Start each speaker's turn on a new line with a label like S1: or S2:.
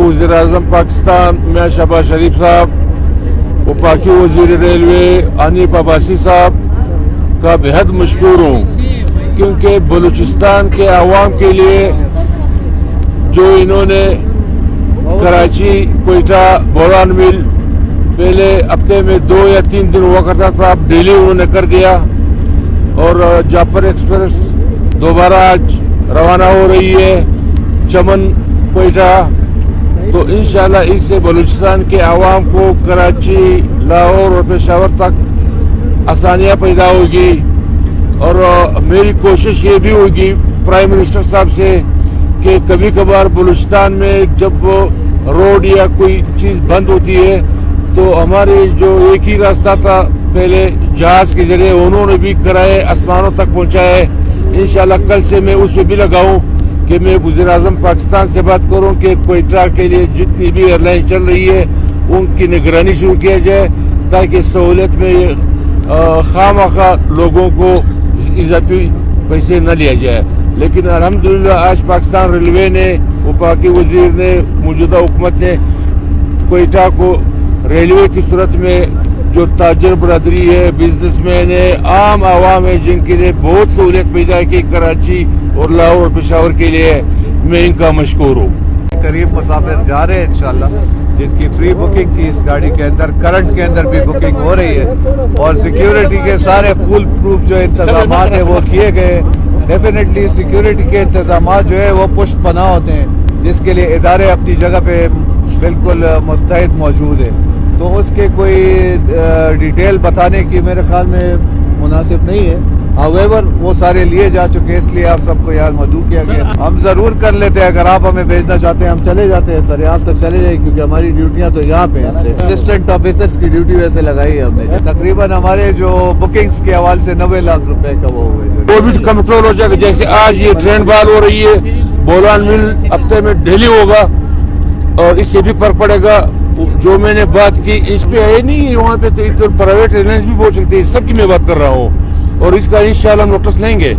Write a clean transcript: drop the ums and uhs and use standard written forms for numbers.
S1: وزیر اعظم پاکستان میاں شہباز شریف صاحب، وفاقی وزیر ریلوے حنیف عباسی صاحب کا بہت مشکور ہوں، کیونکہ بلوچستان کے عوام کے لیے جو انہوں نے کراچی کوئٹہ بولان مل پہلے ہفتے میں 2 یا 3 دن ہوا کرتا تھا، اب ڈیلی انہوں نے کر دیا، اور جعفر ایکسپریس دوبارہ آج روانہ ہو رہی ہے چمن کوئٹہ. تو انشاءاللہ اس سے بلوچستان کے عوام کو کراچی، لاہور اور پشاور تک آسانیاں پیدا ہوگی. اور میری کوشش یہ بھی ہوگی پرائم منسٹر صاحب سے کہ کبھی کبھار بلوچستان میں جب روڈ یا کوئی چیز بند ہوتی ہے تو ہمارے جو ایک ہی راستہ تھا پہلے جہاز کے ذریعے، انہوں نے بھی کرائے آسمانوں تک پہنچائے. انشاءاللہ کل سے میں اس پہ بھی لگاؤں کہ میں وزیر اعظم پاکستان سے بات کروں کہ کوئٹہ کے لیے جتنی بھی ایئر لائن چل رہی ہے ان کی نگرانی شروع کیا جائے، تاکہ سہولت میں خواہ مخواہ لوگوں کو اضافی پیسے نہ لیا جائے. لیکن الحمدللہ آج پاکستان ریلوے نے، وفاقی وزیر نے، موجودہ حکومت نے کوئٹہ کو ریلوے کی صورت میں جو تاجر برادری ہے، بزنس مین ہے، عام عوام ہے، جن کے لیے بہت سہولت پیدا کی کراچی اور لاہور اور پشاور کے لیے، میں ان کا مشکور ہوں.
S2: قریب مسافر جا رہے ہیں انشاءاللہ، جن کی فری بکنگ تھی اس گاڑی کے اندر، کرنٹ کے اندر بھی بکنگ ہو رہی ہے، اور سیکیورٹی کے سارے فول پروف جو انتظامات ہیں وہ کیے گئے. ڈیفینیٹلی سیکیورٹی کے انتظامات جو ہے وہ پشت پناہ ہوتے ہیں، جس کے لیے ادارے اپنی جگہ پہ بالکل مستعد موجود ہیں. تو اس کے کوئی ڈیٹیل بتانے کی میرے خیال میں مناسب نہیں ہے. however وہ سارے لیے جا چکے، اس لیے آپ سب کو یاد مدعو کیا گیا. ہم ضرور کر لیتے ہیں، اگر آپ ہمیں بھیجنا چاہتے ہیں ہم چلے جاتے ہیں، سریاب تک چلے جائیں، کیونکہ ہماری ڈیوٹیاں تو یہاں پہ ہیں. اسسٹنٹ آفیسرز کی ڈیوٹی ویسے لگائی ہے ہم نے. تقریباً ہمارے جو بکنگز کے حوالے سے 90 لاکھ روپے کا وہ ہوئے،
S1: وہ بھی کنٹرول ہو جائے گا. جیسے آج یہ ٹرین بحال ہو رہی ہے، بولان مل ہفتے میں ڈیلی ہوگا، اور اس سے بھی فرق پڑے گا. جو میں نے بات کی اس پہ ہے نہیں، وہاں پہ تو پرائیویٹ ایئر لائنز بھی بول سکتے ہیں، سب کی میں بات کر رہا ہوں، اور اس کا انشاءاللہ ہم نوٹس لیں گے.